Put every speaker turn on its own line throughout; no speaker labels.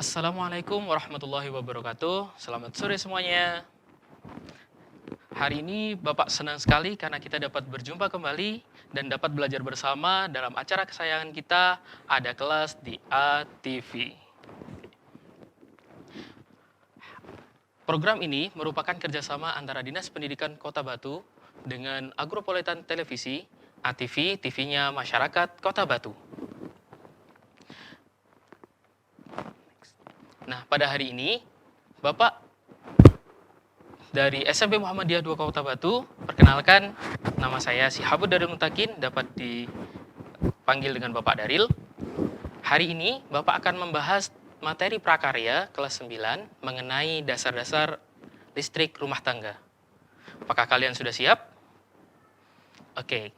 Assalamualaikum warahmatullahi wabarakatuh. Selamat sore semuanya. Hari ini Bapak senang sekali karena kita dapat berjumpa kembali dan dapat belajar bersama dalam acara kesayangan kita, Ada Kelas di ATV. Program ini merupakan kerjasama antara Dinas Pendidikan Kota Batu dengan Agropolitan Televisi, ATV, TV-nya Masyarakat Kota Batu. Nah, pada hari ini, Bapak dari SMP Muhammadiyah 2 Kota Batu, perkenalkan, nama saya Sihabud Darul Mutakin, dapat dipanggil dengan Bapak Daril. Hari ini, Bapak akan membahas materi prakarya kelas 9 mengenai dasar-dasar listrik rumah tangga. Apakah kalian sudah siap? Oke,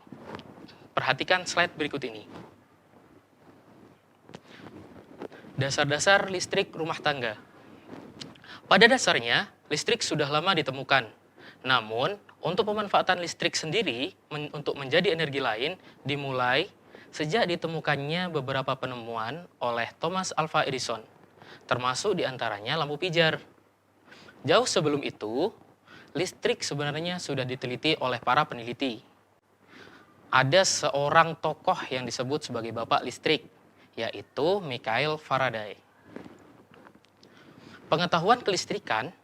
perhatikan slide berikut ini. Dasar-dasar listrik rumah tangga. Pada dasarnya, listrik sudah lama ditemukan. Namun, untuk pemanfaatan listrik sendiri untuk menjadi energi lain dimulai sejak ditemukannya beberapa penemuan oleh Thomas Alva Edison, termasuk diantaranya lampu pijar. Jauh sebelum itu, listrik sebenarnya sudah diteliti oleh para peneliti. Ada seorang tokoh yang disebut sebagai Bapak Listrik, yaitu Michael Faraday. Pengetahuan kelistrikan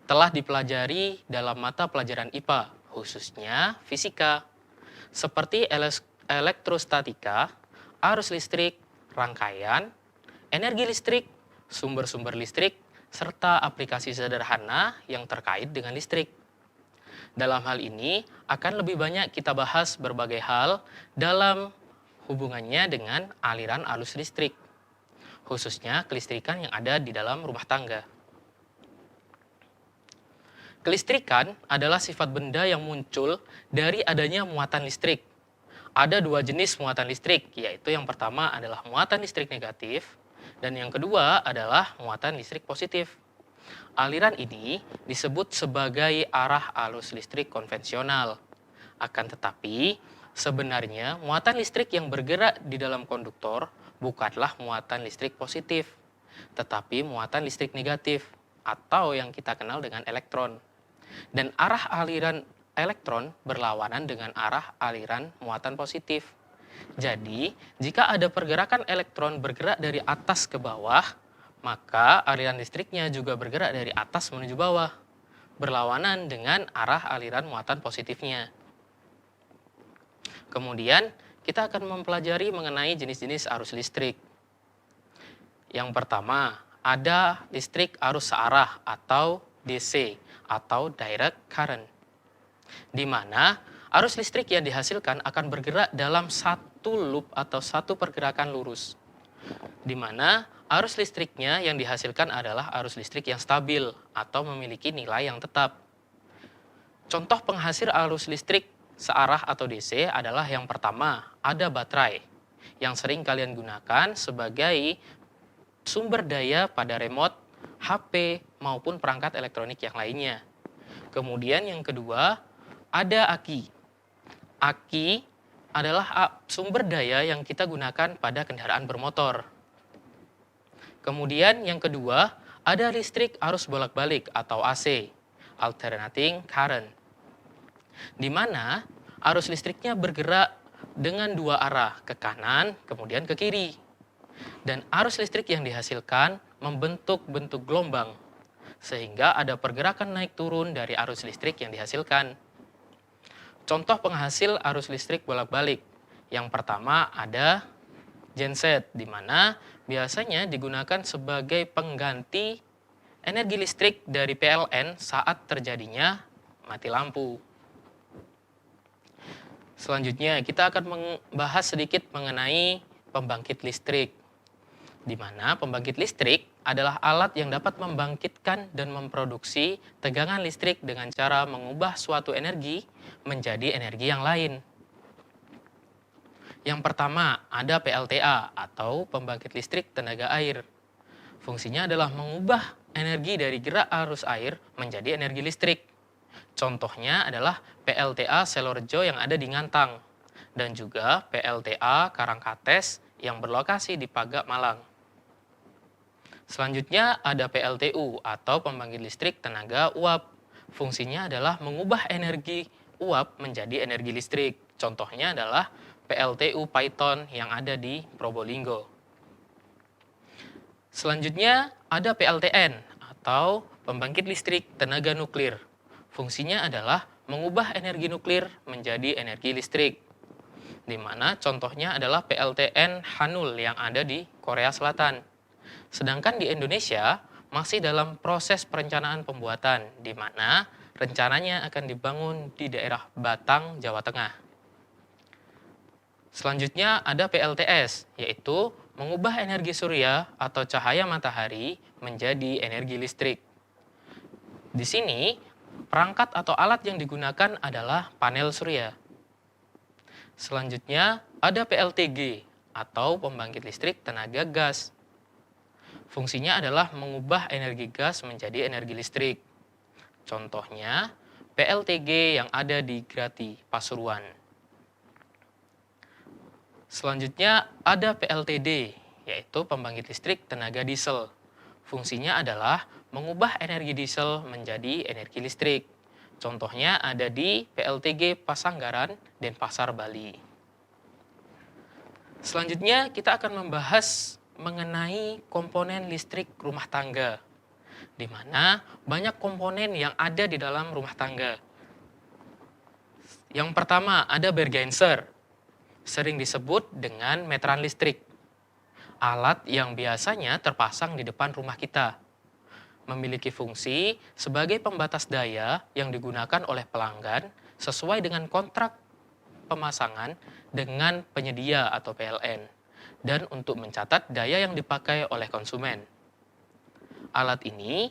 telah dipelajari dalam mata pelajaran IPA, khususnya fisika, seperti elektrostatika, arus listrik, rangkaian, energi listrik, sumber-sumber listrik, serta aplikasi sederhana yang terkait dengan listrik. Dalam hal ini, akan lebih banyak kita bahas berbagai hal dalam hubungannya dengan aliran arus listrik, khususnya kelistrikan yang ada di dalam rumah tangga. Kelistrikan adalah sifat benda yang muncul dari adanya muatan listrik. Ada dua jenis muatan listrik, yaitu yang pertama adalah muatan listrik negatif, dan yang kedua adalah muatan listrik positif. Aliran ini disebut sebagai arah arus listrik konvensional. Akan tetapi, sebenarnya muatan listrik yang bergerak di dalam konduktor bukanlah muatan listrik positif, tetapi muatan listrik negatif, atau yang kita kenal dengan elektron. Dan arah aliran elektron berlawanan dengan arah aliran muatan positif. Jadi, jika ada pergerakan elektron bergerak dari atas ke bawah, maka aliran listriknya juga bergerak dari atas menuju bawah, berlawanan dengan arah aliran muatan positifnya. Kemudian, kita akan mempelajari mengenai jenis-jenis arus listrik. Yang pertama, ada listrik arus searah atau DC atau direct current, di mana arus listrik yang dihasilkan akan bergerak dalam satu loop atau satu pergerakan lurus, di mana arus listriknya yang dihasilkan adalah arus listrik yang stabil atau memiliki nilai yang tetap. Contoh penghasil arus listrik searah atau DC adalah yang pertama, ada baterai, yang sering kalian gunakan sebagai sumber daya pada remote, HP, maupun perangkat elektronik yang lainnya. Kemudian yang kedua, ada aki. Aki adalah sumber daya yang kita gunakan pada kendaraan bermotor. Kemudian yang kedua, ada listrik arus bolak-balik atau AC, alternating current, di mana arus listriknya bergerak dengan dua arah, ke kanan, kemudian ke kiri. Dan arus listrik yang dihasilkan membentuk bentuk gelombang, sehingga ada pergerakan naik turun dari arus listrik yang dihasilkan. Contoh penghasil arus listrik bolak-balik. Yang pertama ada genset, di mana biasanya digunakan sebagai pengganti energi listrik dari PLN saat terjadinya mati lampu. Selanjutnya, kita akan membahas sedikit mengenai pembangkit listrik, di mana pembangkit listrik adalah alat yang dapat membangkitkan dan memproduksi tegangan listrik dengan cara mengubah suatu energi menjadi energi yang lain. Yang pertama, ada PLTA atau pembangkit listrik tenaga air. Fungsinya adalah mengubah energi dari gerak arus air menjadi energi listrik. Contohnya adalah PLTA Selorejo yang ada di Ngantang, dan juga PLTA Karangkates yang berlokasi di Pagak, Malang. Selanjutnya ada PLTU atau pembangkit listrik tenaga uap. Fungsinya adalah mengubah energi uap menjadi energi listrik. Contohnya adalah PLTU Python yang ada di Probolinggo. Selanjutnya ada PLTN atau pembangkit listrik tenaga nuklir. Fungsinya adalah mengubah energi nuklir menjadi energi listrik, di mana contohnya adalah PLTN Hanul yang ada di Korea Selatan. Sedangkan di Indonesia masih dalam proses perencanaan pembuatan, di mana rencananya akan dibangun di daerah Batang, Jawa Tengah. Selanjutnya ada PLTS, yaitu mengubah energi surya atau cahaya matahari menjadi energi listrik. Di sini, perangkat atau alat yang digunakan adalah panel surya. Selanjutnya ada PLTG atau pembangkit listrik tenaga gas. Fungsinya adalah mengubah energi gas menjadi energi listrik. Contohnya PLTG yang ada di Grati, Pasuruan. Selanjutnya ada PLTD, yaitu pembangkit listrik tenaga diesel. Fungsinya adalah mengubah energi diesel menjadi energi listrik. Contohnya ada di PLTG Pasanggaran, Denpasar, Bali. Selanjutnya kita akan membahas mengenai komponen listrik rumah tangga, di mana banyak komponen yang ada di dalam rumah tangga. Yang pertama ada Bergenser, sering disebut dengan meteran listrik. Alat yang biasanya terpasang di depan rumah kita. Memiliki fungsi sebagai pembatas daya yang digunakan oleh pelanggan sesuai dengan kontrak pemasangan dengan penyedia atau PLN, dan untuk mencatat daya yang dipakai oleh konsumen. Alat ini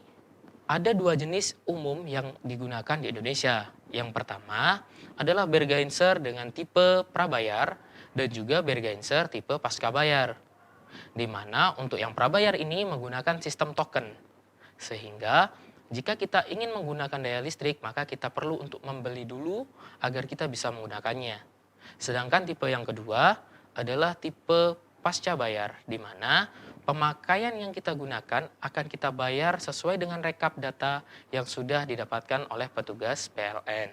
ada dua jenis umum yang digunakan di Indonesia. Yang pertama adalah Bergenser dengan tipe prabayar dan juga Bergenser tipe pascabayar, di mana untuk yang prabayar ini menggunakan sistem token. Sehingga jika kita ingin menggunakan daya listrik, maka kita perlu untuk membeli dulu agar kita bisa menggunakannya. Sedangkan tipe yang kedua adalah tipe pasca bayar, di mana pemakaian yang kita gunakan akan kita bayar sesuai dengan rekap data yang sudah didapatkan oleh petugas PLN.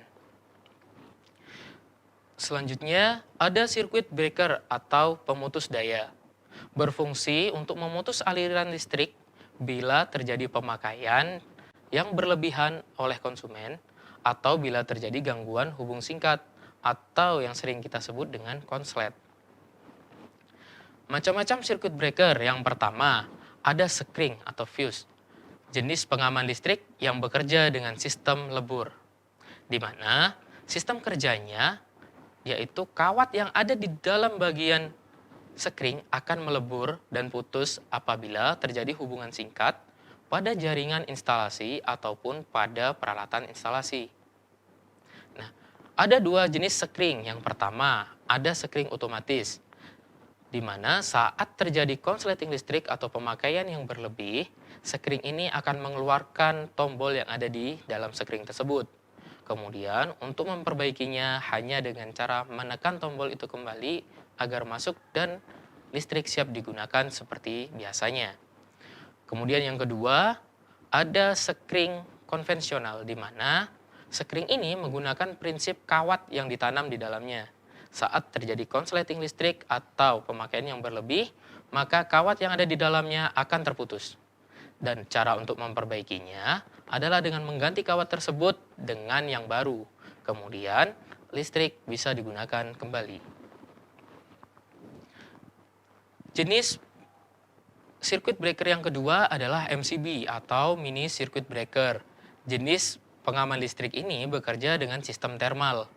Selanjutnya ada circuit breaker atau pemutus daya. Berfungsi untuk memutus aliran listrik bila terjadi pemakaian yang berlebihan oleh konsumen atau bila terjadi gangguan hubung singkat atau yang sering kita sebut dengan konslet. Macam-macam circuit breaker. Yang pertama, ada sekring atau fuse, jenis pengaman listrik yang bekerja dengan sistem lebur, di mana sistem kerjanya yaitu kawat yang ada di dalam bagian sekring akan melebur dan putus apabila terjadi hubungan singkat pada jaringan instalasi ataupun pada peralatan instalasi. Nah, ada dua jenis sekring. Yang pertama, ada sekring otomatis, di mana saat terjadi konsleting listrik atau pemakaian yang berlebih, sekring ini akan mengeluarkan tombol yang ada di dalam sekring tersebut. Kemudian, untuk memperbaikinya hanya dengan cara menekan tombol itu kembali agar masuk dan listrik siap digunakan seperti biasanya. Kemudian yang kedua, ada sekring konvensional, di mana sekring ini menggunakan prinsip kawat yang ditanam di dalamnya. Saat terjadi konsleting listrik atau pemakaian yang berlebih, maka kawat yang ada di dalamnya akan terputus. Dan cara untuk memperbaikinya adalah dengan mengganti kawat tersebut dengan yang baru. Kemudian listrik bisa digunakan kembali. Jenis circuit breaker yang kedua adalah MCB atau mini circuit breaker. Jenis pengaman listrik ini bekerja dengan sistem thermal,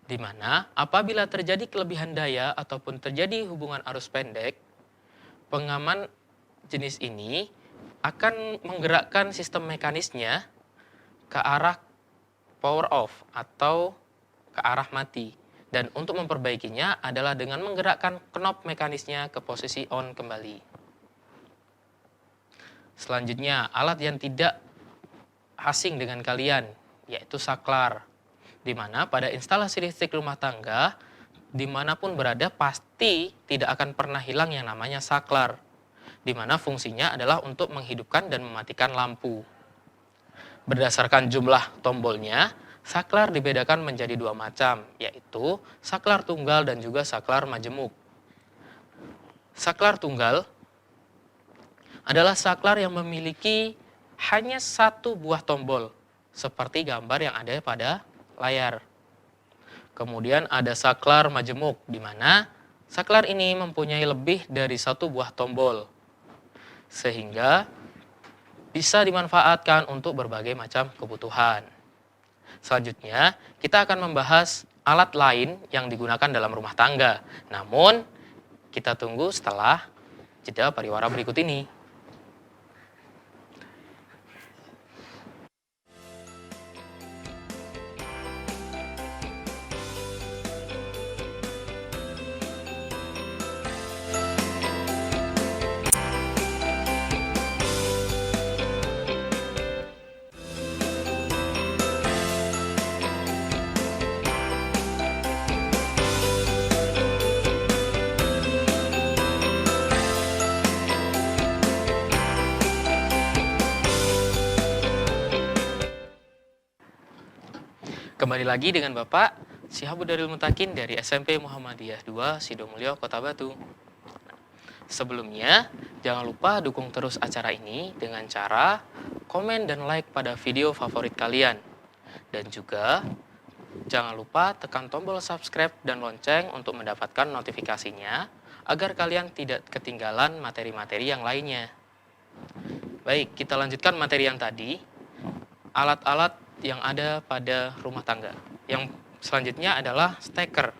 di mana apabila terjadi kelebihan daya ataupun terjadi hubungan arus pendek, pengaman jenis ini akan menggerakkan sistem mekanisnya ke arah power off atau ke arah mati. Dan untuk memperbaikinya adalah dengan menggerakkan knob mekanisnya ke posisi on kembali. Selanjutnya, alat yang tidak asing dengan kalian, yaitu saklar, di mana pada instalasi listrik rumah tangga, dimanapun berada pasti tidak akan pernah hilang yang namanya saklar. di mana fungsinya adalah untuk menghidupkan dan mematikan lampu. Berdasarkan jumlah tombolnya, saklar dibedakan menjadi dua macam, yaitu saklar tunggal dan juga saklar majemuk. Saklar tunggal adalah saklar yang memiliki hanya satu buah tombol, seperti gambar yang ada pada layar. Kemudian ada saklar majemuk, di mana saklar ini mempunyai lebih dari satu buah tombol, sehingga bisa dimanfaatkan untuk berbagai macam kebutuhan. Selanjutnya, kita akan membahas alat lain yang digunakan dalam rumah tangga. Namun, kita tunggu setelah jeda pariwara berikut ini. Kembali lagi dengan Bapak Syihabuddin Mutakin dari SMP Muhammadiyah 2 Sidomulyo, Kota Batu. Sebelumnya, jangan lupa dukung terus acara ini dengan cara komen dan like pada video favorit kalian. Dan juga, jangan lupa tekan tombol subscribe dan lonceng untuk mendapatkan notifikasinya, agar kalian tidak ketinggalan materi-materi yang lainnya. Baik, kita lanjutkan materi yang tadi, alat-alat yang ada pada rumah tangga. Yang selanjutnya adalah steker.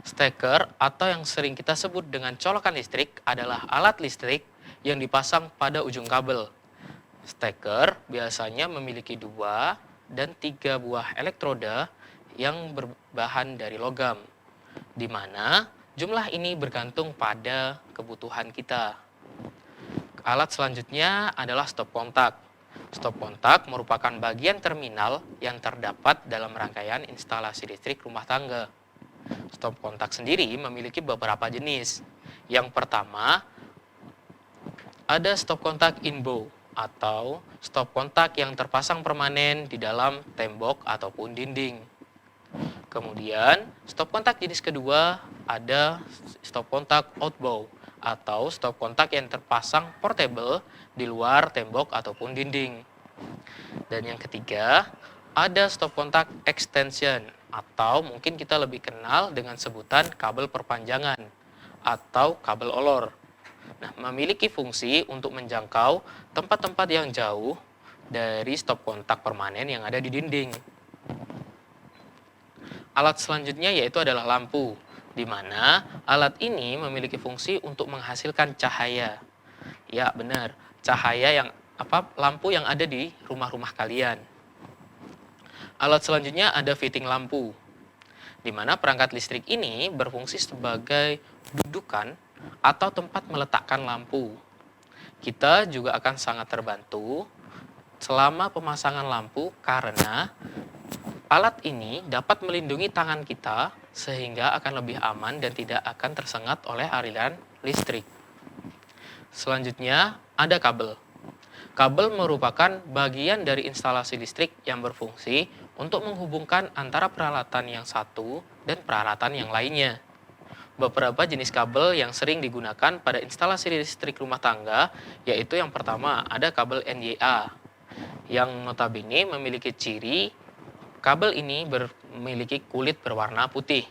Steker atau yang sering kita sebut dengan colokan listrik adalah alat listrik yang dipasang pada ujung kabel. Steker biasanya memiliki 2 dan 3 buah elektroda yang berbahan dari logam, di mana jumlah ini bergantung pada kebutuhan kita. Alat selanjutnya adalah stop kontak. Stop kontak merupakan bagian terminal yang terdapat dalam rangkaian instalasi listrik rumah tangga. Stop kontak sendiri memiliki beberapa jenis. Yang pertama, ada stop kontak inbow atau stop kontak yang terpasang permanen di dalam tembok ataupun dinding. Kemudian, stop kontak jenis kedua ada stop kontak outbow atau stop kontak yang terpasang portable di luar tembok ataupun dinding. Dan yang ketiga, ada stop kontak extension atau mungkin kita lebih kenal dengan sebutan kabel perpanjangan atau kabel olor. Nah, memiliki fungsi untuk menjangkau tempat-tempat yang jauh dari stop kontak permanen yang ada di dinding. Alat selanjutnya yaitu adalah lampu, di mana alat ini memiliki fungsi untuk menghasilkan cahaya. Ya, benar, cahaya lampu yang ada di rumah-rumah kalian. Alat selanjutnya ada fitting lampu, di mana perangkat listrik ini berfungsi sebagai dudukan atau tempat meletakkan lampu. Kita juga akan sangat terbantu selama pemasangan lampu karena alat ini dapat melindungi tangan kita sehingga akan lebih aman dan tidak akan tersengat oleh aliran listrik. Selanjutnya ada kabel. Kabel merupakan bagian dari instalasi listrik yang berfungsi untuk menghubungkan antara peralatan yang satu dan peralatan yang lainnya. Beberapa jenis kabel yang sering digunakan pada instalasi listrik rumah tangga, yaitu yang pertama ada kabel NYA, yang notabene memiliki ciri kabel ini memiliki kulit berwarna putih.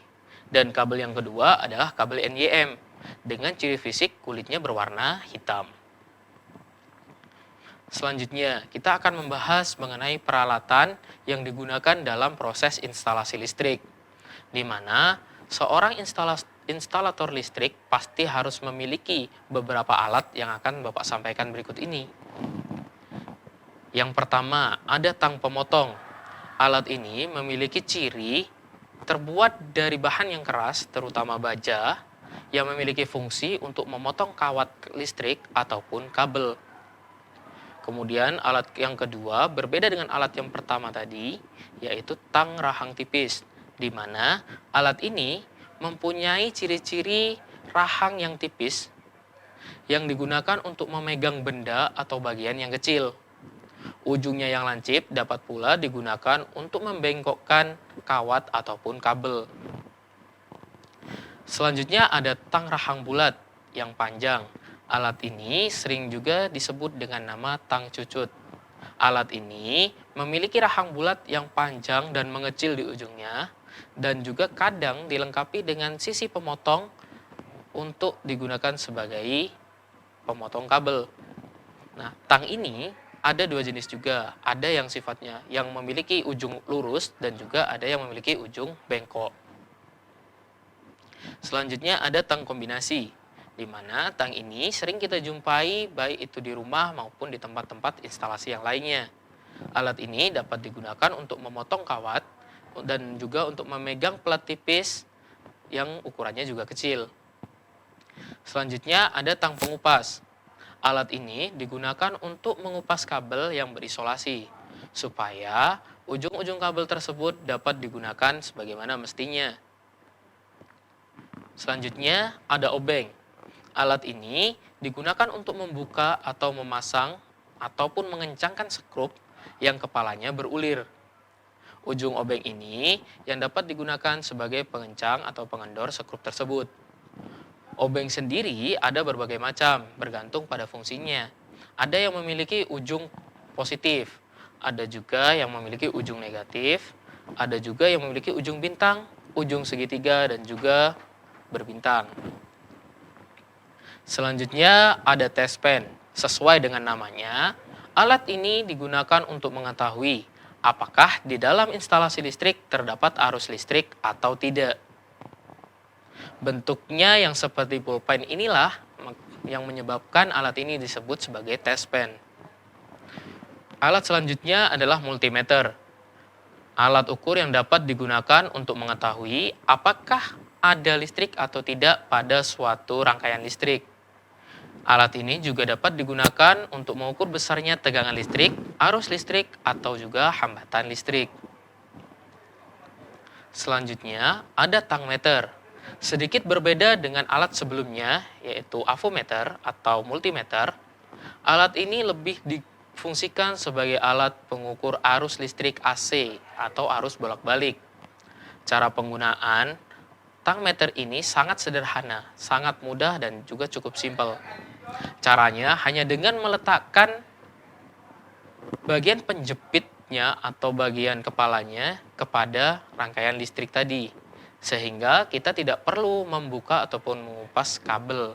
Dan kabel yang kedua adalah kabel NYM, dengan ciri fisik kulitnya berwarna hitam. Selanjutnya, kita akan membahas mengenai peralatan yang digunakan dalam proses instalasi listrik, di mana seorang instalator listrik pasti harus memiliki beberapa alat yang akan Bapak sampaikan berikut ini. Yang pertama, ada tang pemotong. Alat ini memiliki ciri terbuat dari bahan yang keras, terutama baja, yang memiliki fungsi untuk memotong kawat listrik ataupun kabel. Kemudian alat yang kedua berbeda dengan alat yang pertama tadi, yaitu tang rahang tipis, di mana alat ini mempunyai ciri-ciri rahang yang tipis yang digunakan untuk memegang benda atau bagian yang kecil. Ujungnya yang lancip dapat pula digunakan untuk membengkokkan kawat ataupun kabel. Selanjutnya ada tang rahang bulat yang panjang. Alat ini sering juga disebut dengan nama tang cucut. Alat ini memiliki rahang bulat yang panjang dan mengecil di ujungnya, dan juga kadang dilengkapi dengan sisi pemotong untuk digunakan sebagai pemotong kabel. Nah, tang ini ada dua jenis juga. Ada yang sifatnya yang memiliki ujung lurus dan juga ada yang memiliki ujung bengkok. Selanjutnya ada tang kombinasi, di mana tang ini sering kita jumpai baik itu di rumah maupun di tempat-tempat instalasi yang lainnya. Alat ini dapat digunakan untuk memotong kawat dan juga untuk memegang pelat tipis yang ukurannya juga kecil. Selanjutnya ada tang pengupas. Alat ini digunakan untuk mengupas kabel yang berisolasi, supaya ujung-ujung kabel tersebut dapat digunakan sebagaimana mestinya. Selanjutnya ada obeng. Alat ini digunakan untuk membuka atau memasang ataupun mengencangkan skrup yang kepalanya berulir. Ujung obeng ini yang dapat digunakan sebagai pengencang atau pengendor skrup tersebut. Obeng sendiri ada berbagai macam, bergantung pada fungsinya. Ada yang memiliki ujung positif, ada juga yang memiliki ujung negatif, ada juga yang memiliki ujung bintang, ujung segitiga, dan juga berbintang. Selanjutnya ada test pen. Sesuai dengan namanya, alat ini digunakan untuk mengetahui apakah di dalam instalasi listrik terdapat arus listrik atau tidak. Bentuknya yang seperti pulpen inilah yang menyebabkan alat ini disebut sebagai test pen. Alat selanjutnya adalah multimeter. Alat ukur yang dapat digunakan untuk mengetahui apakah ada listrik atau tidak pada suatu rangkaian listrik. Alat ini juga dapat digunakan untuk mengukur besarnya tegangan listrik, arus listrik, atau juga hambatan listrik. Selanjutnya ada tangmeter. Sedikit berbeda dengan alat sebelumnya, yaitu avometer atau multimeter. Alat ini lebih difungsikan sebagai alat pengukur arus listrik AC atau arus bolak-balik. Cara penggunaan tangmeter ini sangat sederhana, sangat mudah dan juga cukup simpel. Caranya hanya dengan meletakkan bagian penjepitnya atau bagian kepalanya kepada rangkaian listrik tadi, sehingga kita tidak perlu membuka ataupun mengupas kabel.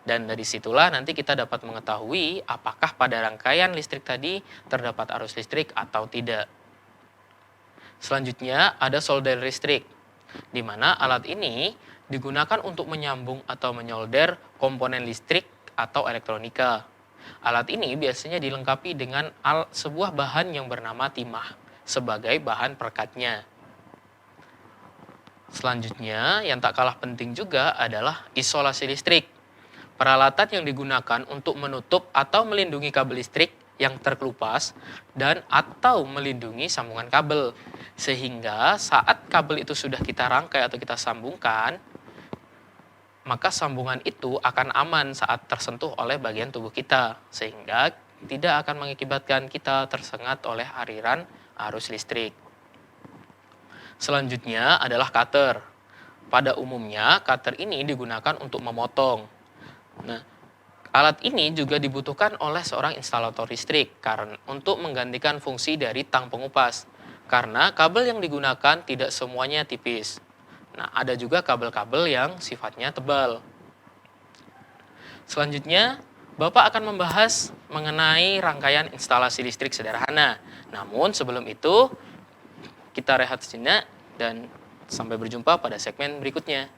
Dan dari situlah nanti kita dapat mengetahui apakah pada rangkaian listrik tadi terdapat arus listrik atau tidak. Selanjutnya ada solder listrik, di mana alat ini digunakan untuk menyambung atau menyolder komponen listrik atau elektronika. Alat ini biasanya dilengkapi dengan sebuah bahan yang bernama timah sebagai bahan perekatnya. Selanjutnya, yang tak kalah penting juga adalah isolasi listrik. Peralatan yang digunakan untuk menutup atau melindungi kabel listrik yang terkelupas dan atau melindungi sambungan kabel. Sehingga saat kabel itu sudah kita rangkai atau kita sambungkan, maka sambungan itu akan aman saat tersentuh oleh bagian tubuh kita, sehingga tidak akan mengakibatkan kita tersengat oleh aliran arus listrik. Selanjutnya adalah cutter. Pada umumnya, cutter ini digunakan untuk memotong. Nah, alat ini juga dibutuhkan oleh seorang instalator listrik karena untuk menggantikan fungsi dari tang pengupas. Karena kabel yang digunakan tidak semuanya tipis. Nah, ada juga kabel-kabel yang sifatnya tebal. Selanjutnya, Bapak akan membahas mengenai rangkaian instalasi listrik sederhana. Namun sebelum itu, kita rehat sejenak dan sampai berjumpa pada segmen berikutnya.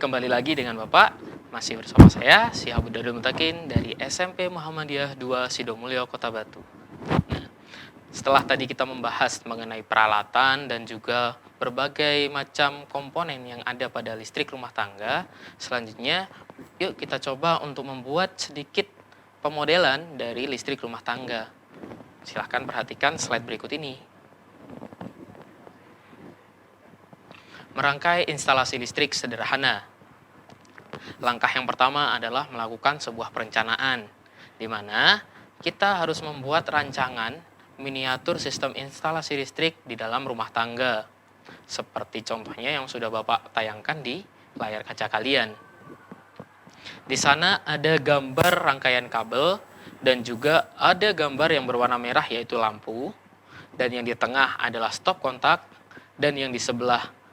Kembali lagi dengan Bapak, masih bersama saya, Syihabuddin Mutakin dari SMP Muhammadiyah 2 Sidomulyo, Kota Batu. Nah, setelah tadi kita membahas mengenai peralatan dan juga berbagai macam komponen yang ada pada listrik rumah tangga, selanjutnya yuk kita coba untuk membuat sedikit pemodelan dari listrik rumah tangga. Silahkan perhatikan slide berikut ini. Merangkai instalasi listrik sederhana. Langkah yang pertama adalah melakukan sebuah perencanaan, di mana kita harus membuat rancangan miniatur sistem instalasi listrik di dalam rumah tangga, seperti contohnya yang sudah Bapak tayangkan di layar kaca kalian. Di sana ada gambar rangkaian kabel, dan juga ada gambar yang berwarna merah yaitu lampu, dan yang di tengah adalah stop kontak, dan yang di sebelah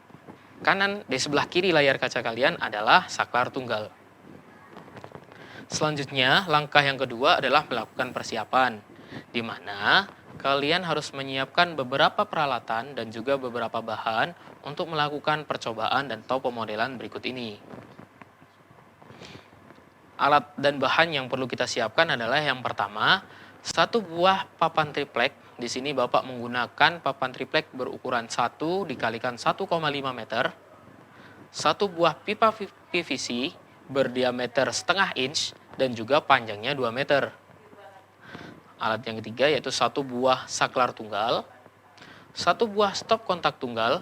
kanan, di sebelah kiri layar kaca kalian adalah saklar tunggal. Selanjutnya, langkah yang kedua adalah melakukan persiapan, di mana kalian harus menyiapkan beberapa peralatan dan juga beberapa bahan untuk melakukan percobaan dan atau pemodelan berikut ini. Alat dan bahan yang perlu kita siapkan adalah yang pertama, satu buah papan triplek. Di sini Bapak menggunakan papan triplek berukuran 1 dikalikan 1,5 meter, satu buah pipa PVC berdiameter setengah inch dan juga panjangnya 2 meter. Alat yang ketiga yaitu satu buah saklar tunggal, satu buah stop kontak tunggal,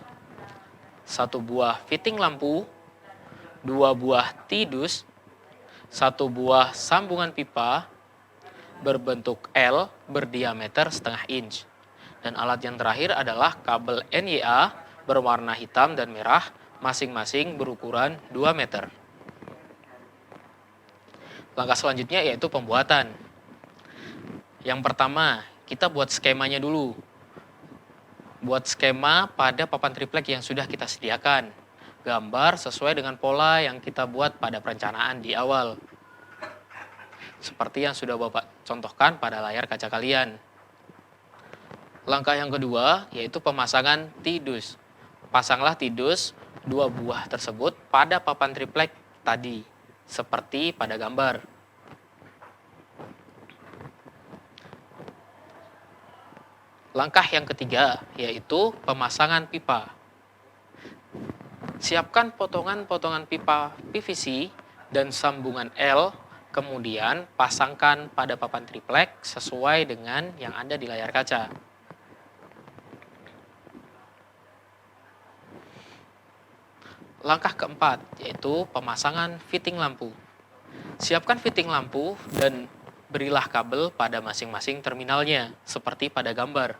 satu buah fitting lampu, dua buah tidus, satu buah sambungan pipa berbentuk L berdiameter setengah inch. Dan alat yang terakhir adalah kabel NYA berwarna hitam dan merah, masing-masing berukuran 2 meter. Langkah selanjutnya yaitu pembuatan. Yang pertama, kita buat skemanya dulu. Buat skema pada papan triplek yang sudah kita sediakan. Gambar sesuai dengan pola yang kita buat pada perencanaan di awal. Seperti yang sudah Bapak contohkan pada layar kaca kalian. Langkah yang kedua yaitu pemasangan tidus. Pasanglah tidus 2 buah tersebut pada papan triplek tadi, seperti pada gambar. Langkah yang ketiga yaitu pemasangan pipa. Siapkan potongan-potongan pipa PVC dan sambungan L, kemudian pasangkan pada papan triplek sesuai dengan yang ada di layar kaca. Langkah keempat yaitu pemasangan fitting lampu. Siapkan fitting lampu dan berilah kabel pada masing-masing terminalnya seperti pada gambar.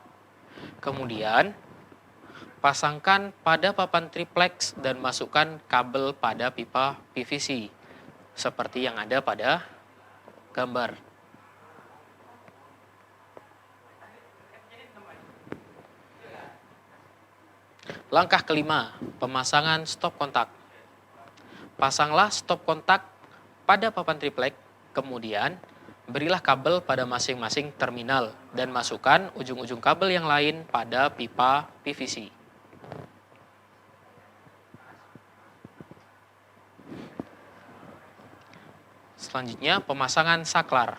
Kemudian pasangkan pada papan triplex dan masukkan kabel pada pipa PVC seperti yang ada pada gambar. Langkah kelima, pemasangan stop kontak. Pasanglah stop kontak pada papan triplek, kemudian berilah kabel pada masing-masing terminal dan masukkan ujung-ujung kabel yang lain pada pipa PVC. Selanjutnya, pemasangan saklar.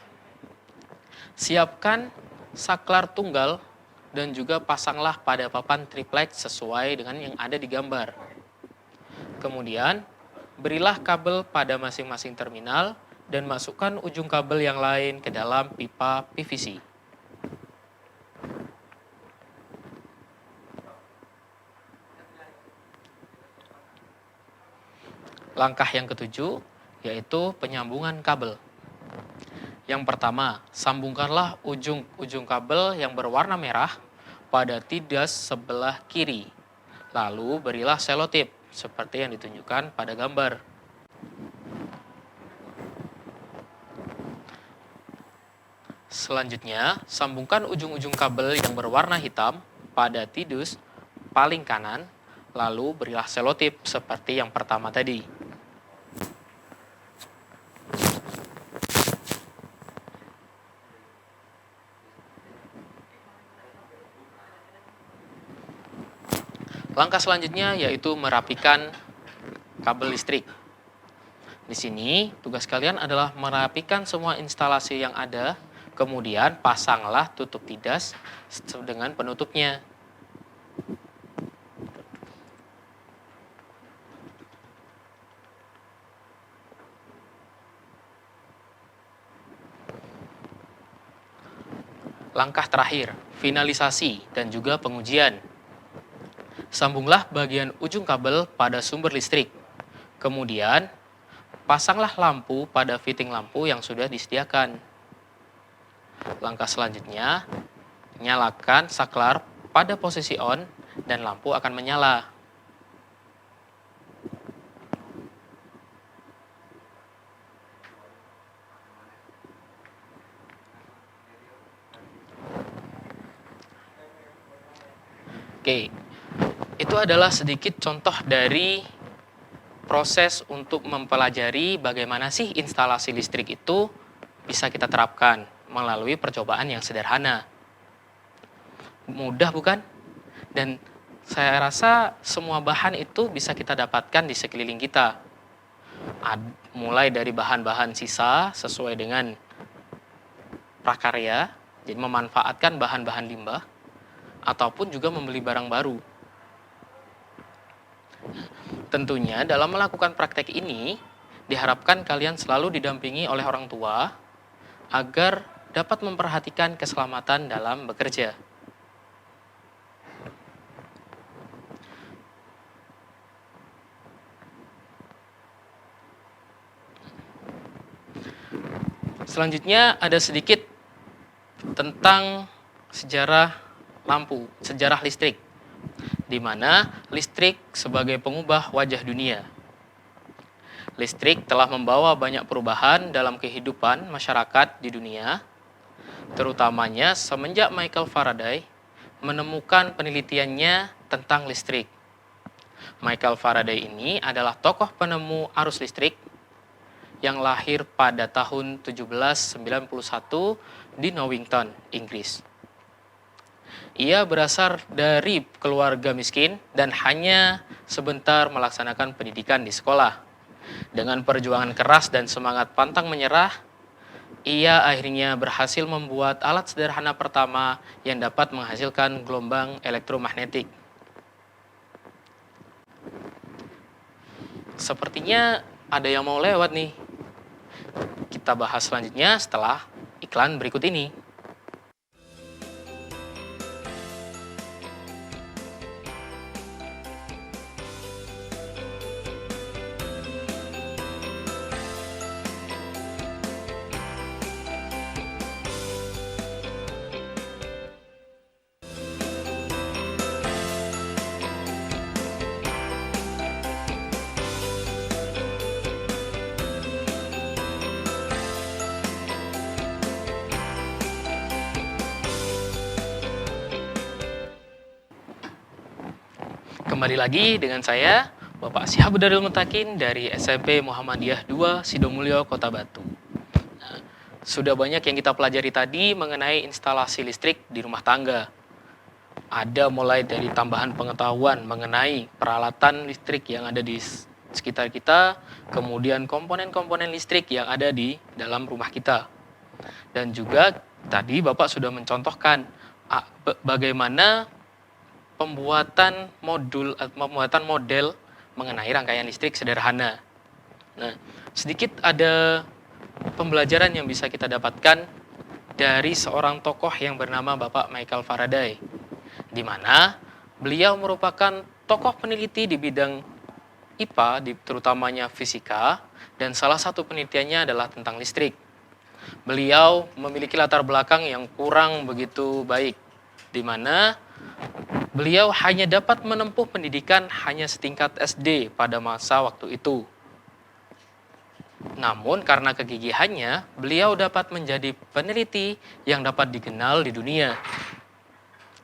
Siapkan saklar tunggal dan juga pasanglah pada papan triplek sesuai dengan yang ada di gambar. Kemudian, berilah kabel pada masing-masing terminal dan masukkan ujung kabel yang lain ke dalam pipa PVC. Langkah yang ketujuh yaitu penyambungan kabel. Yang pertama, sambungkanlah ujung-ujung kabel yang berwarna merah pada tidas sebelah kiri. Lalu berilah selotip seperti yang ditunjukkan pada gambar. Selanjutnya, sambungkan ujung-ujung kabel yang berwarna hitam pada tidus paling kanan, lalu berilah selotip seperti yang pertama tadi. Langkah selanjutnya yaitu merapikan kabel listrik. Di sini tugas kalian adalah merapikan semua instalasi yang ada, kemudian pasanglah tutup tidas dengan penutupnya. Langkah terakhir, finalisasi dan juga pengujian. Sambunglah bagian ujung kabel pada sumber listrik. Kemudian, pasanglah lampu pada fitting lampu yang sudah disediakan. Langkah selanjutnya, nyalakan saklar pada posisi on dan lampu akan menyala. Oke, itu adalah sedikit contoh dari proses untuk mempelajari bagaimana sih instalasi listrik itu bisa kita terapkan melalui percobaan yang sederhana. Mudah bukan? Dan saya rasa semua bahan itu bisa kita dapatkan di sekeliling kita. Mulai dari bahan-bahan sisa sesuai dengan prakarya, jadi memanfaatkan bahan-bahan limbah, ataupun juga membeli barang baru. Tentunya dalam melakukan praktek ini, diharapkan kalian selalu didampingi oleh orang tua agar dapat memperhatikan keselamatan dalam bekerja. Selanjutnya ada sedikit tentang sejarah lampu, sejarah listrik, di mana listrik sebagai pengubah wajah dunia. Listrik telah membawa banyak perubahan dalam kehidupan masyarakat di dunia, terutamanya semenjak Michael Faraday menemukan penelitiannya tentang listrik. Michael Faraday ini adalah tokoh penemu arus listrik yang lahir pada tahun 1791 di Newington, Inggris. Ia berasal dari keluarga miskin dan hanya sebentar melaksanakan pendidikan di sekolah. Dengan perjuangan keras dan semangat pantang menyerah, ia akhirnya berhasil membuat alat sederhana pertama yang dapat menghasilkan gelombang elektromagnetik. Sepertinya ada yang mau lewat nih. Kita bahas selanjutnya setelah iklan berikut ini. Kembali lagi dengan saya, Bapak Syihabuddin Mutakin dari SMP Muhammadiyah 2 Sidomulyo, Kota Batu. Nah, sudah banyak yang kita pelajari tadi mengenai instalasi listrik di rumah tangga. Ada mulai dari tambahan pengetahuan mengenai peralatan listrik yang ada di sekitar kita, kemudian komponen-komponen listrik yang ada di dalam rumah kita. Dan juga tadi Bapak sudah mencontohkan bagaimana pembuatan model mengenai rangkaian listrik sederhana. Nah, sedikit ada pembelajaran yang bisa kita dapatkan dari seorang tokoh yang bernama Bapak Michael Faraday, di mana beliau merupakan tokoh peneliti di bidang IPA, terutamanya fisika, dan salah satu penelitiannya adalah tentang listrik. Beliau memiliki latar belakang yang kurang begitu baik, di mana beliau hanya dapat menempuh pendidikan hanya setingkat SD pada masa waktu itu. Namun karena kegigihannya, beliau dapat menjadi peneliti yang dapat dikenal di dunia.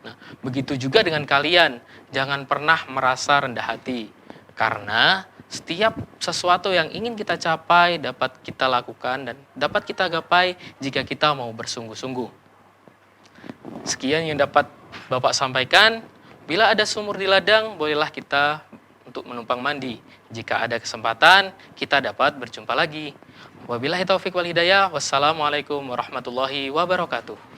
Nah, begitu juga dengan kalian, jangan pernah merasa rendah hati. Karena setiap sesuatu yang ingin kita capai dapat kita lakukan dan dapat kita gapai jika kita mau bersungguh-sungguh. Sekian yang dapat Bapak sampaikan. Bila ada sumur di ladang, bolehlah kita untuk menumpang mandi. Jika ada kesempatan, kita dapat berjumpa lagi. Wabillahi taufiq wal hidayah. Wassalamualaikum warahmatullahi wabarakatuh.